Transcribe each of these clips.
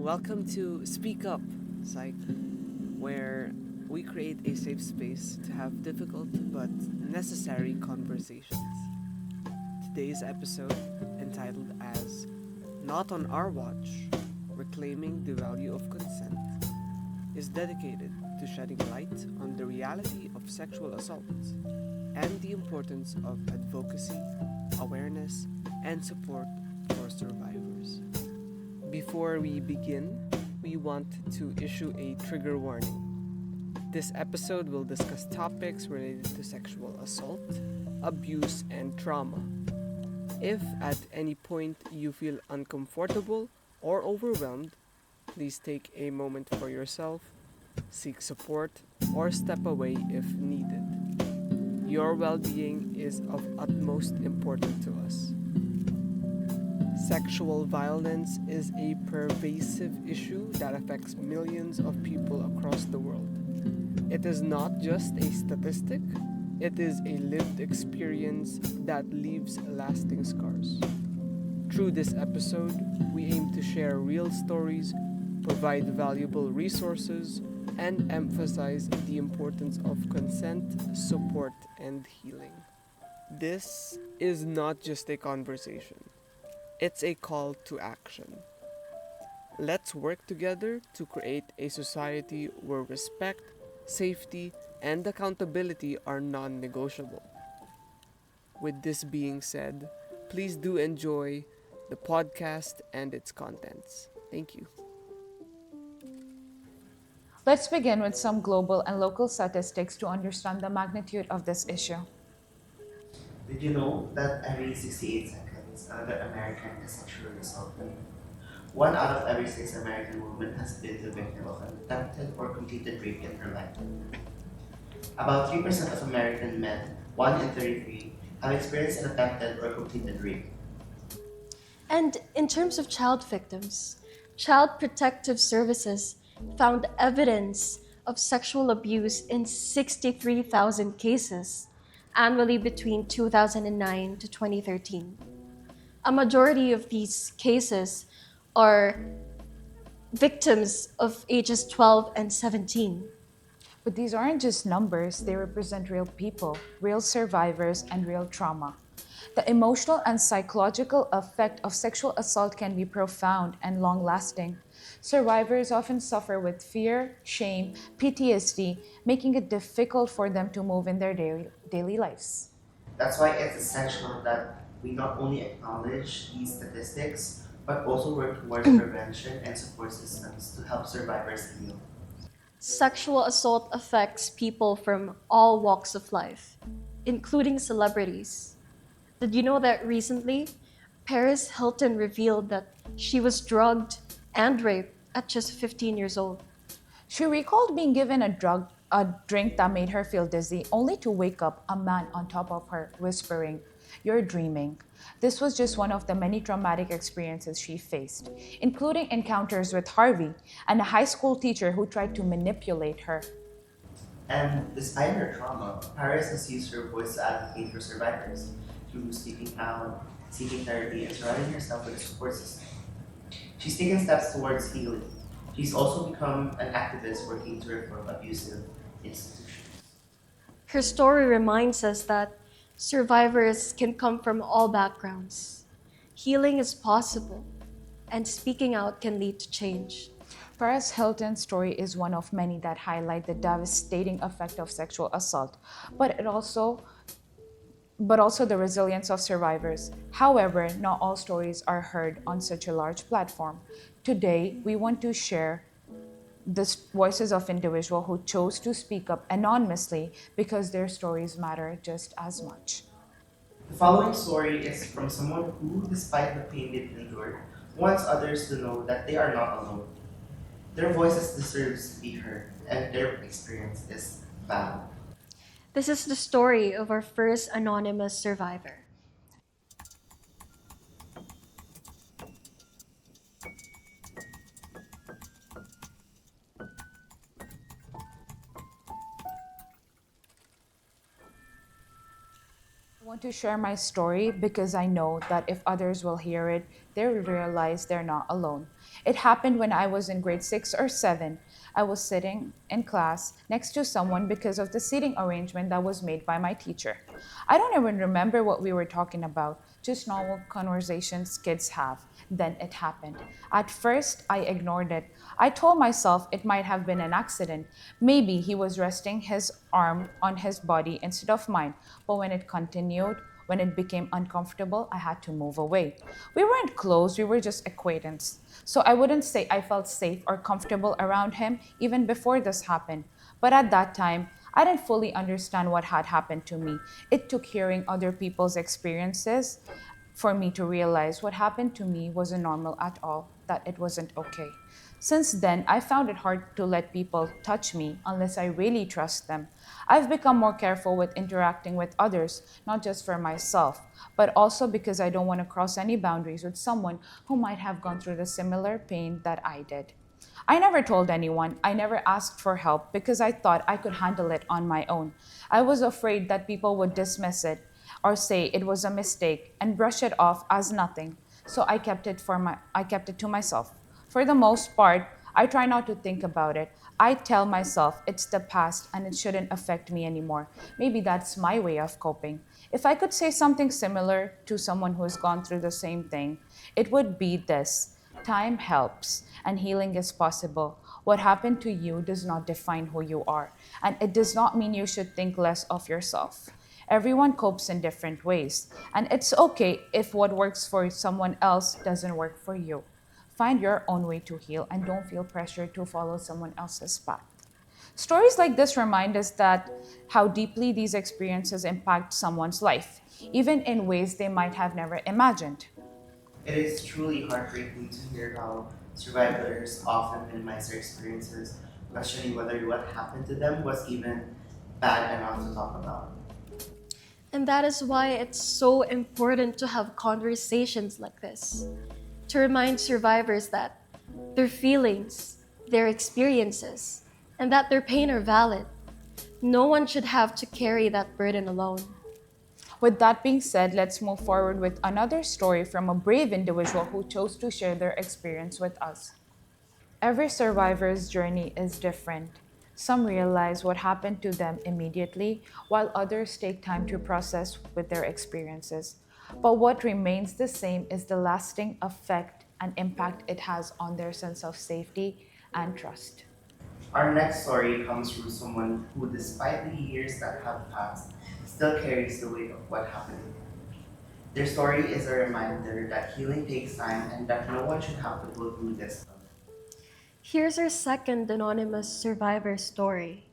Welcome to Speak Up Psych, where we create a safe space to have difficult but necessary conversations. Today's episode, entitled as Not on Our Watch, Reclaiming the Value of Consent, is dedicated to shedding light on the reality of sexual assault and the importance of advocacy, awareness, and support for survivors. Before we begin, we want to issue a trigger warning. This episode will discuss topics related to sexual assault, abuse, and trauma. If at any point you feel uncomfortable or overwhelmed, please take a moment for yourself, seek support, or step away if needed. Your well being is of utmost importance to us. Sexual violence is a pervasive issue that affects millions of people across the world. It is not just a statistic, it is a lived experience that leaves lasting scars. Through this episode, we aim to share real stories, provide valuable resources, and emphasize the importance of consent, support, and healing. This is not just a conversation. It's a call to action. Let's work together to create a society where respect, safety, and accountability are non negotiable. With this being said, please do enjoy the podcast and its contents. Thank you. Let's begin with some global and local statistics to understand the magnitude of this issue. Did you know that every 68 seconds another American is sexually assaulted? One out of every six American women has been the victim of an attempted or completed rape in her lifetime. About 3% of American men, 1 in 33, have experienced an attempted or completed rape. And in terms of child victims, Child Protective Services found evidence of sexual abuse in 63,000 cases annually between 2009 to 2013. A majority of these cases are victims of ages 12 and 17. But these aren't just numbers, they represent real people, real survivors, and real trauma. The emotional and psychological effect of sexual assault can be profound and long lasting. Survivors often suffer with fear, shame, PTSD, making it difficult for them to move in their daily lives. That's why it's essential that we not only acknowledge these statistics, but also work towards prevention and support systems to help survivors heal. Sexual assault affects people from all walks of life, including celebrities. Did you know that recently, Paris Hilton revealed that she was drugged and raped at just 15 years old? She recalled being given a drink that made her feel dizzy, only to wake up a man on top of her whispering, "You're dreaming." This was just one of the many traumatic experiences she faced, including encounters with Harvey and a high school teacher who tried to manipulate her. And despite her trauma, Paris has used her voice to advocate for survivors through speaking out, seeking therapy, and surrounding herself with a support system. She's taken steps towards healing. She's also become an activist working to reform abusive institutions. Her story reminds us that survivors can come from all backgrounds. Healing is possible, and speaking out can lead to change. Paris Hilton's story is one of many that highlight the devastating effect of sexual assault, but also the resilience of survivors. However, not all stories are heard on such a large platform. Today, we want to share the voices of individuals who chose to speak up anonymously because their stories matter just as much. The following story is from someone who, despite the pain they've endured, wants others to know that they are not alone. Their voices deserves to be heard, and their experience is valid. This is the story of our first anonymous survivor. Want to share my story because I know that if others will hear it, they'll realize they're not alone. It happened when I was in grade 6 or 7. I was sitting in class next to someone because of the seating arrangement that was made by my teacher. I don't even remember what we were talking about, just normal conversations kids have. Then it happened. At first, I ignored it. I told myself it might have been an accident. Maybe he was resting his arm on his body instead of mine. But when it continued, when it became uncomfortable, I had to move away. We weren't close, we were just acquaintance. So I wouldn't say I felt safe or comfortable around him even before this happened. But at that time, I didn't fully understand what had happened to me. It took hearing other people's experiences for me to realize what happened to me wasn't normal at all, that it wasn't okay. Since then, I found it hard to let people touch me unless I really trust them. I've become more careful with interacting with others, not just for myself, but also because I don't want to cross any boundaries with someone who might have gone through the similar pain that I did. I never told anyone. I never asked for help because I thought I could handle it on my own. I was afraid that people would dismiss it or say it was a mistake and brush it off as nothing. So I kept it to myself. For the most part, I try not to think about it. I tell myself it's the past and it shouldn't affect me anymore. Maybe that's my way of coping. If I could say something similar to someone who's gone through the same thing, it would be this: time helps, and healing is possible. What happened to you does not define who you are, and it does not mean you should think less of yourself. Everyone copes in different ways, and it's okay if what works for someone else doesn't work for you. Find your own way to heal and don't feel pressured to follow someone else's path. Stories like this remind us that how deeply these experiences impact someone's life, even in ways they might have never imagined. It is truly heartbreaking to hear how survivors often minimize their experiences, questioning whether what happened to them was even bad enough to talk about. And that is why it's so important to have conversations like this, to remind survivors that their feelings, their experiences, and that their pain are valid. No one should have to carry that burden alone. With that being said, let's move forward with another story from a brave individual who chose to share their experience with us. Every survivor's journey is different. Some realize what happened to them immediately, while others take time to process with their experiences. But what remains the same is the lasting effect and impact it has on their sense of safety and trust. Our next story comes from someone who, despite the years that have passed, still carries the weight of what happened to them. Their story is a reminder that healing takes time and that no one should have to go through this alone. Here's our second anonymous survivor story.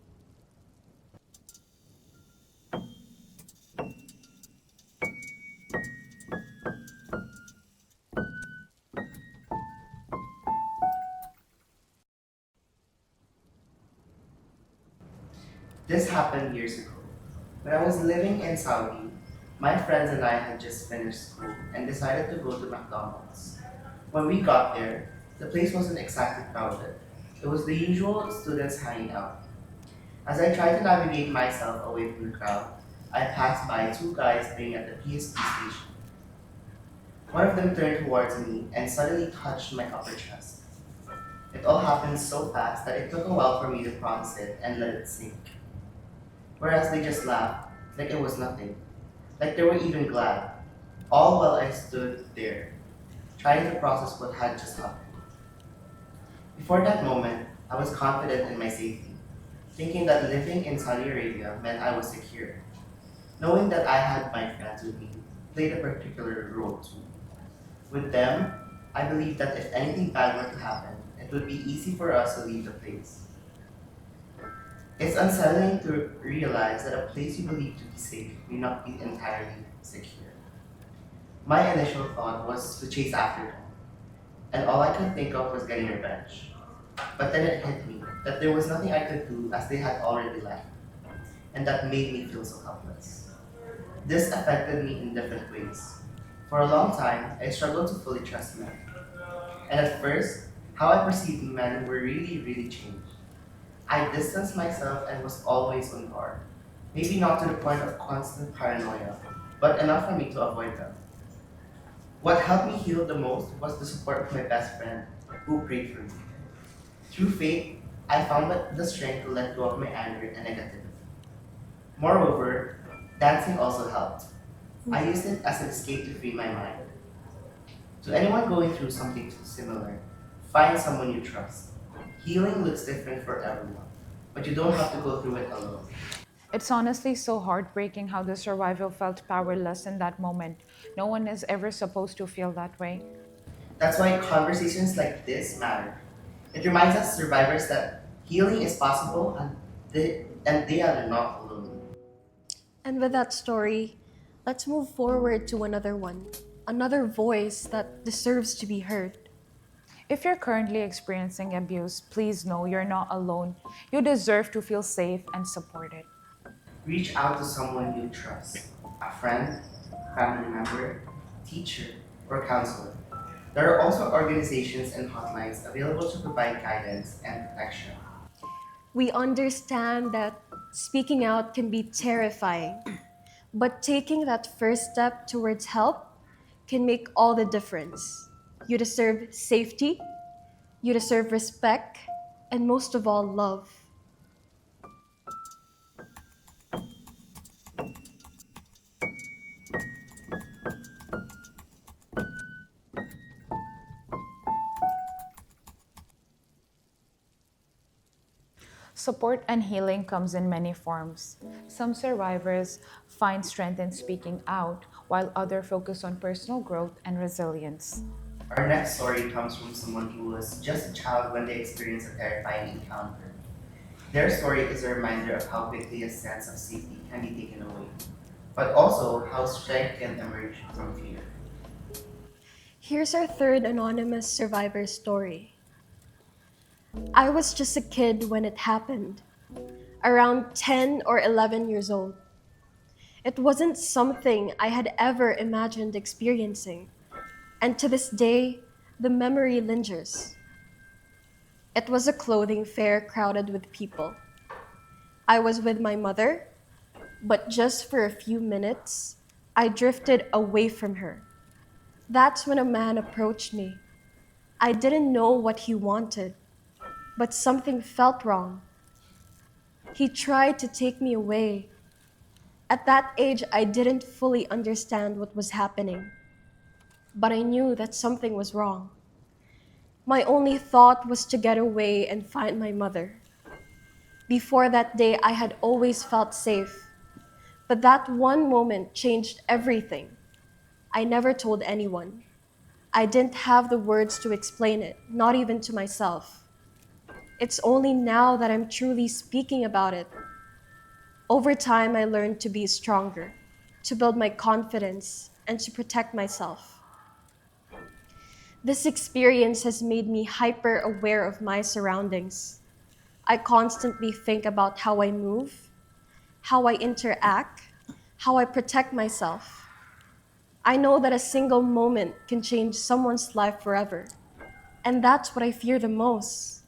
This happened years ago. When I was living in Saudi, my friends and I had just finished school and decided to go to McDonald's. When we got there, the place wasn't exactly crowded. It was the usual students hanging out. As I tried to navigate myself away from the crowd, I passed by two guys playing at the PSP station. One of them turned towards me and suddenly touched my upper chest. It all happened so fast that it took a while for me to process it and let it sink. Whereas they just laughed, like it was nothing, like they were even glad, all while I stood there, trying to process what had just happened. Before that moment, I was confident in my safety, thinking that living in Saudi Arabia meant I was secure. Knowing that I had my friends with me played a particular role too. With them, I believed that if anything bad were to happen, it would be easy for us to leave the place. It's unsettling to realize that a place you believe to be safe may not be entirely secure. My initial thought was to chase after them, and all I could think of was getting revenge. But then it hit me that there was nothing I could do as they had already left, and that made me feel so helpless. This affected me in different ways. For a long time, I struggled to fully trust men. And at first, how I perceived men were really changed. I distanced myself and was always on guard. Maybe not to the point of constant paranoia, but enough for me to avoid them. What helped me heal the most was the support of my best friend who prayed for me. Through faith, I found the strength to let go of my anger and negativity. Moreover, dancing also helped. I used it as an escape to free my mind. To anyone going through something similar, find someone you trust. Healing looks different for everyone, but you don't have to go through it alone. It's honestly so heartbreaking how the survivor felt powerless in that moment. No one is ever supposed to feel that way. That's why conversations like this matter. It reminds us survivors that healing is possible and they are not alone. And with that story, let's move forward to another one, another voice that deserves to be heard. If you're currently experiencing abuse, please know you're not alone. You deserve to feel safe and supported. Reach out to someone you trust, a friend, family member, teacher, or counselor. There are also organizations and hotlines available to provide guidance and protection. We understand that speaking out can be terrifying, but taking that first step towards help can make all the difference. You deserve safety, you deserve respect, and most of all, love. Support and healing comes in many forms. Some survivors find strength in speaking out, while others focus on personal growth and resilience. Our next story comes from someone who was just a child when they experienced a terrifying encounter. Their story is a reminder of how quickly a sense of safety can be taken away, but also how strength can emerge from fear. Here's our third anonymous survivor story. I was just a kid when it happened, around 10 or 11 years old. It wasn't something I had ever imagined experiencing, and to this day, the memory lingers. It was a clothing fair crowded with people. I was with my mother, but just for a few minutes, I drifted away from her. That's when a man approached me. I didn't know what he wanted, but something felt wrong. He tried to take me away. At that age, I didn't fully understand what was happening, but I knew that something was wrong. My only thought was to get away and find my mother. Before that day, I had always felt safe, but that one moment changed everything. I never told anyone. I didn't have the words to explain it, not even to myself. It's only now that I'm truly speaking about it. Over time, I learned to be stronger, to build my confidence, and to protect myself. This experience has made me hyper aware of my surroundings. I constantly think about how I move, how I interact, how I protect myself. I know that a single moment can change someone's life forever, and that's what I fear the most.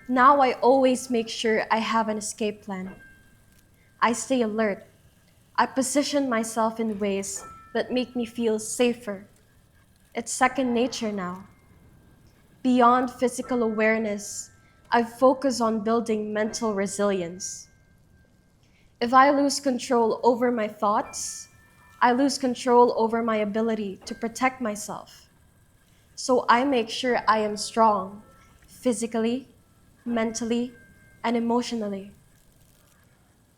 Now I always make sure I have an escape plan. I stay alert. I position myself in ways that make me feel safer. It's second nature now. Beyond physical awareness, I focus on building mental resilience. If I lose control over my thoughts, I lose control over my ability to protect myself. So I make sure I am strong physically, mentally, and emotionally.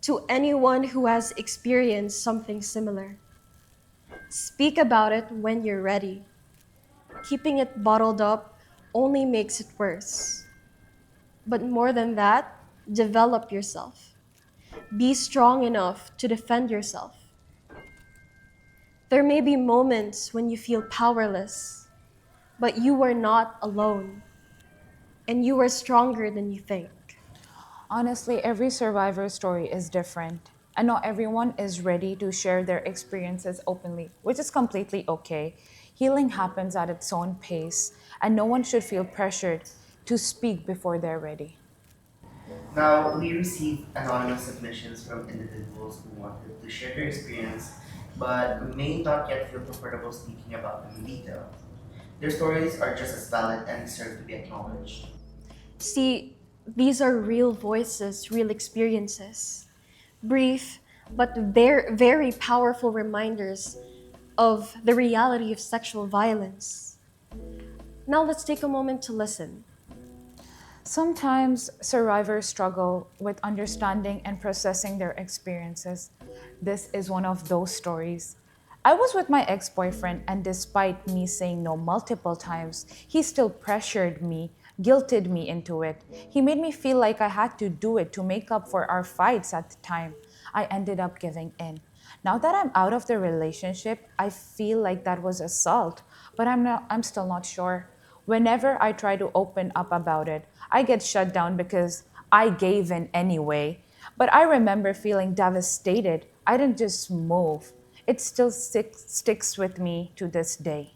To anyone who has experienced something similar, speak about it when you're ready. Keeping it bottled up only makes it worse. But more than that, develop yourself. Be strong enough to defend yourself. There may be moments when you feel powerless, but you are not alone, and you are stronger than you think. Honestly, every survivor story is different, and not everyone is ready to share their experiences openly, which is completely okay. Healing happens at its own pace, and no one should feel pressured to speak before they're ready. Now, we receive anonymous submissions from individuals who wanted to share their experience but may not yet feel comfortable speaking about them in detail. Their stories are just as valid and deserve to be acknowledged. See, these are real voices, real experiences. Brief, but very, very powerful reminders of the reality of sexual violence. Now let's take a moment to listen. Sometimes survivors struggle with understanding and processing their experiences. This is one of those stories. I was with my ex boyfriend, and despite me saying no multiple times, he still pressured me, guilted me into it. He made me feel like I had to do it to make up for our fights at the time. I ended up giving in. Now that I'm out of the relationship, I feel like that was assault, but I'm still not sure. Whenever I try to open up about it, I get shut down because I gave in anyway. But I remember feeling devastated. I didn't just move. It still sticks with me to this day.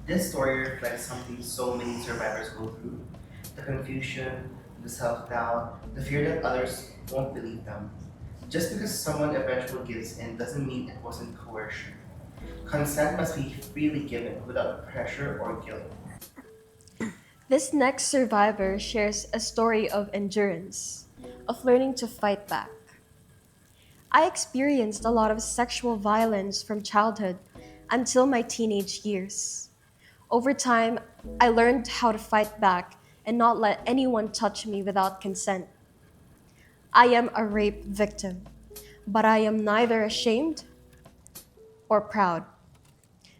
This story reflects something so many survivors go through: the confusion, the self doubt, the fear that others won't believe them. Just because someone eventually gives in doesn't mean it wasn't coercion. Consent must be freely given without pressure or guilt. This next survivor shares a story of endurance, of learning to fight back. I experienced a lot of sexual violence from childhood until my teenage years. Over time, I learned how to fight back and not let anyone touch me without consent. I am a rape victim, but I am neither ashamed or proud.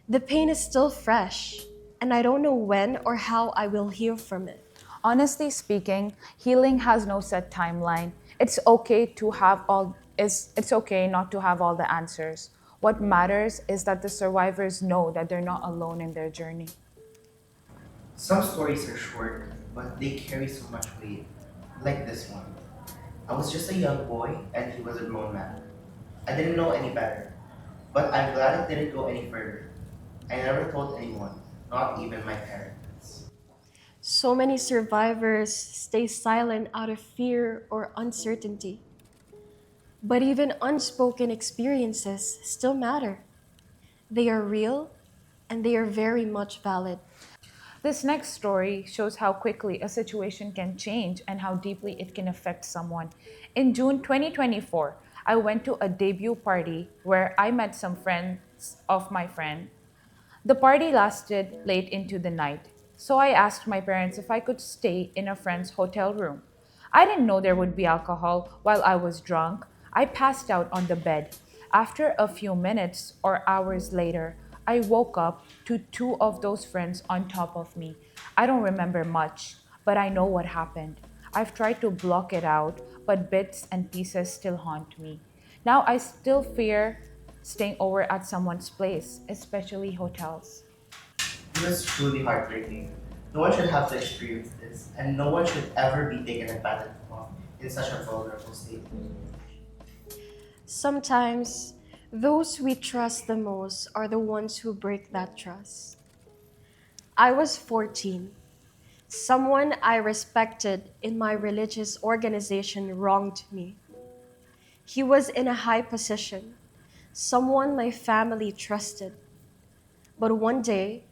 The pain is still fresh, and I don't know when or how I will heal from it. Honestly speaking, healing has no set timeline. It's okay not to have all the answers. What matters is that the survivors know that they're not alone in their journey. Some stories are short, but they carry so much weight. Like this one. I was just a young boy and he was a grown man. I didn't know any better, but I'm glad it didn't go any further. I never told anyone, not even my parents. So many survivors stay silent out of fear or uncertainty. But even unspoken experiences still matter. They are real and they are very much valid. This next story shows how quickly a situation can change and how deeply it can affect someone. In June 2024, I went to a debut party where I met some friends of my friend. The party lasted late into the night, so I asked my parents if I could stay in a friend's hotel room. I didn't know there would be alcohol while I was drunk. I passed out on the bed. After a few minutes or hours later, I woke up to two of those friends on top of me. I don't remember much, but I know what happened. I've tried to block it out, but bits and pieces still haunt me. Now I still fear staying over at someone's place, especially hotels. It was truly heartbreaking. No one should have to experience this, and no one should ever be taken advantage of in such a vulnerable state. Sometimes, those we trust the most are the ones who break that trust. I was 14. Someone I respected in my religious organization wronged me. He was in a high position, someone my family trusted. But one day,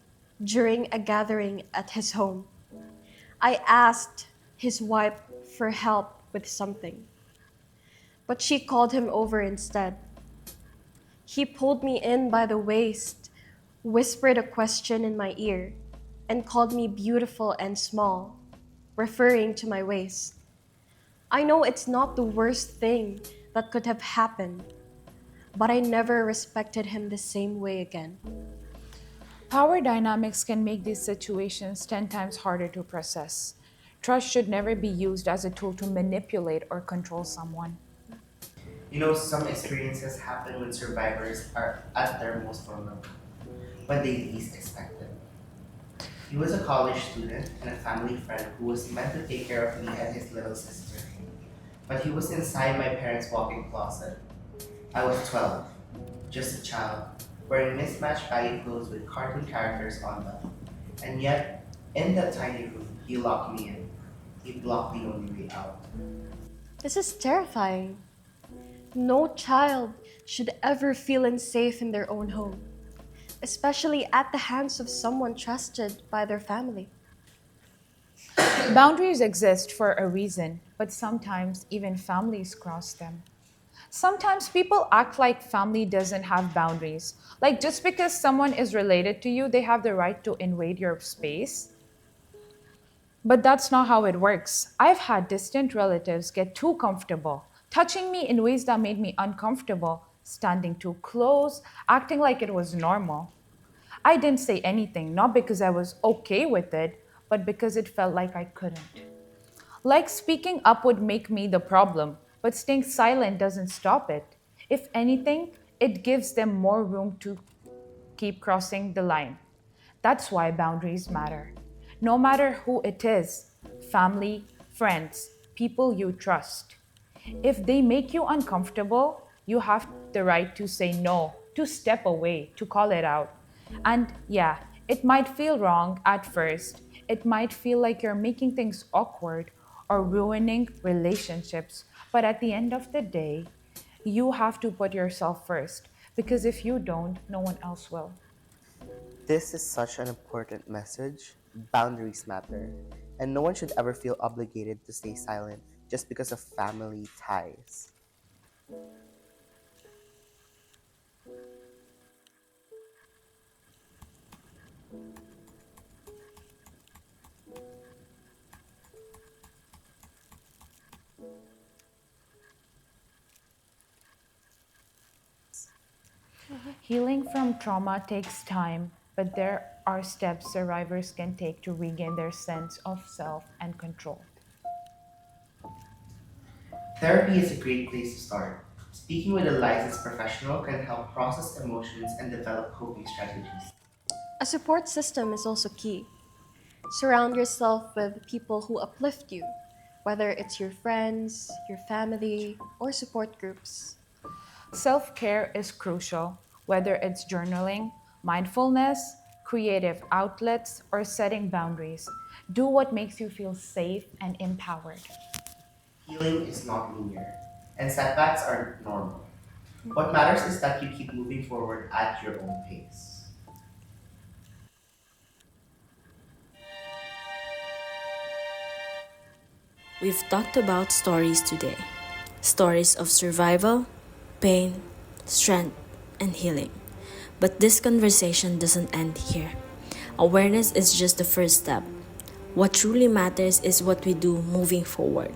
during a gathering at his home, I asked his wife for help with something, but she called him over instead. He pulled me in by the waist, whispered a question in my ear, and called me beautiful and small, referring to my waist. I know it's not the worst thing that could have happened, but I never respected him the same way again. Power dynamics can make these situations 10 times harder to process. Trust should never be used as a tool to manipulate or control someone. You know, some experiences happen when survivors are at their most vulnerable, when they least expect it. He was a college student and a family friend who was meant to take care of me and his little sister. But he was inside my parents' walk-in closet. I was 12, just a child, wearing mismatched baggy clothes with cartoon characters on them. And yet, in that tiny room, he locked me in. He blocked the only way out. This is terrifying. No child should ever feel unsafe in their own home, especially at the hands of someone trusted by their family. Boundaries exist for a reason, but sometimes even families cross them. Sometimes people act like family doesn't have boundaries. Like just because someone is related to you, they have the right to invade your space. But that's not how it works. I've had distant relatives get too comfortable, touching me in ways that made me uncomfortable, standing too close, acting like it was normal. I didn't say anything, not because I was okay with it, but because it felt like I couldn't. Like speaking up would make me the problem, but staying silent doesn't stop it. If anything, it gives them more room to keep crossing the line. That's why boundaries matter. No matter who it is, family, friends, people you trust. If they make you uncomfortable, you have the right to say no, to step away, to call it out. And yeah, it might feel wrong at first. It might feel like you're making things awkward or ruining relationships. But at the end of the day, you have to put yourself first because if you don't, no one else will. This is such an important message. Boundaries matter, and no one should ever feel obligated to stay silent just because of family ties. Healing from trauma takes time, but there are steps survivors can take to regain their sense of self and control. Therapy is a great place to start. Speaking with a licensed professional can help process emotions and develop coping strategies. A support system is also key. Surround yourself with people who uplift you, whether it's your friends, your family, or support groups. Self care is crucial, whether it's journaling, mindfulness, creative outlets, or setting boundaries. Do what makes you feel safe and empowered. Healing is not linear, and setbacks are normal. What matters is that you keep moving forward at your own pace. We've talked about stories today, stories of survival, pain, strength, and healing. But this conversation doesn't end here. Awareness is just the first step. What truly matters is what we do moving forward.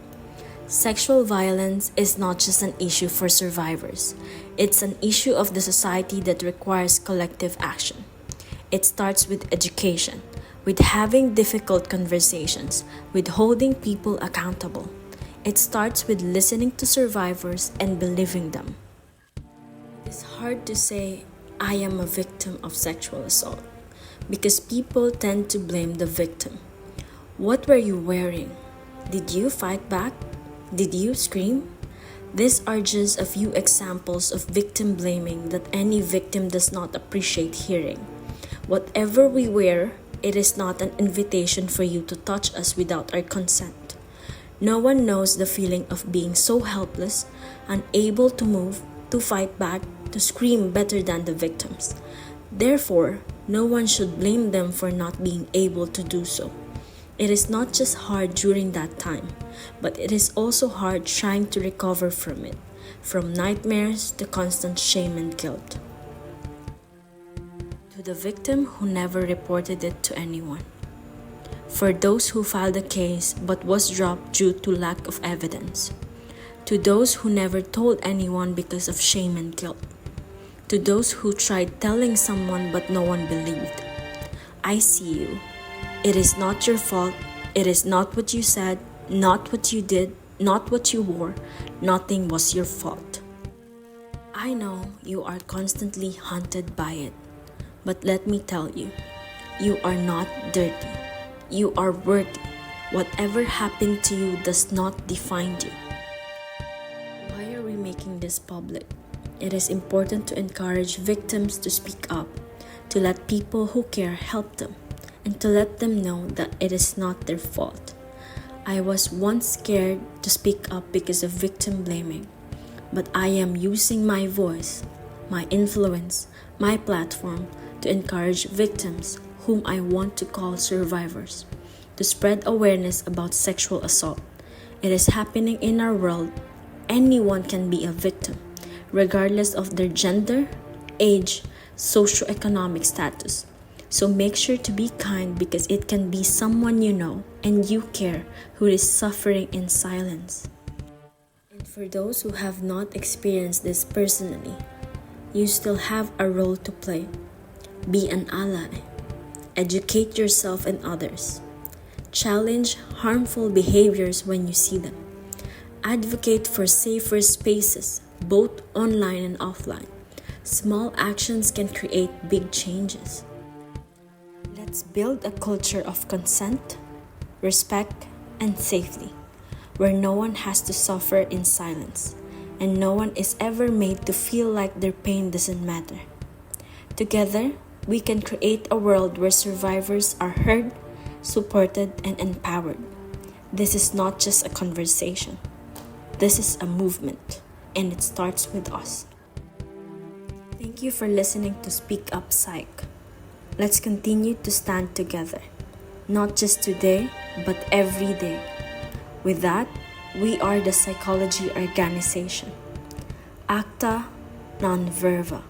Sexual violence is not just an issue for survivors, it's an issue of the society that requires collective action. It starts with education, with having difficult conversations, with holding people accountable. It starts with listening to survivors and believing them. It's hard to say, I am a victim of sexual assault, because people tend to blame the victim. What were you wearing? Did you fight back? Did you scream? These are just a few examples of victim blaming that any victim does not appreciate hearing. Whatever we wear, it is not an invitation for you to touch us without our consent. No one knows the feeling of being so helpless, unable to move, to fight back, to scream better than the victims. Therefore, no one should blame them for not being able to do so. It is not just hard during that time, but it is also hard trying to recover from it, from nightmares to constant shame and guilt. To the victim who never reported it to anyone. For those who filed a case but was dropped due to lack of evidence. To those who never told anyone because of shame and guilt. To those who tried telling someone but no one believed. I see you. It is not your fault. It is not what you said, not what you did, not what you wore. Nothing was your fault. I know you are constantly haunted by it. But let me tell you, you are not dirty. You are worthy. Whatever happened to you does not define you. Why are we making this public? It is important to encourage victims to speak up, to let people who care help them, and to let them know that it is not their fault. I was once scared to speak up because of victim blaming, but I am using my voice, my influence, my platform to encourage victims, whom I want to call survivors, to spread awareness about sexual assault. It is happening in our world. Anyone can be a victim, regardless of their gender, age, socioeconomic status. So make sure to be kind, because it can be someone you know and you care who is suffering in silence. And for those who have not experienced this personally, you still have a role to play. Be an ally. Educate yourself and others. Challenge harmful behaviors when you see them. Advocate for safer spaces, both online and offline. Small actions can create big changes. Let's build a culture of consent, respect, and safety, where no one has to suffer in silence, and no one is ever made to feel like their pain doesn't matter. Together, we can create a world where survivors are heard, supported, and empowered. This is not just a conversation. This is a movement, and it starts with us. Thank you for listening to Speak Up Psych. Let's continue to stand together, not just today, but every day. With that, we are the Psychology Organization. Acta non verba.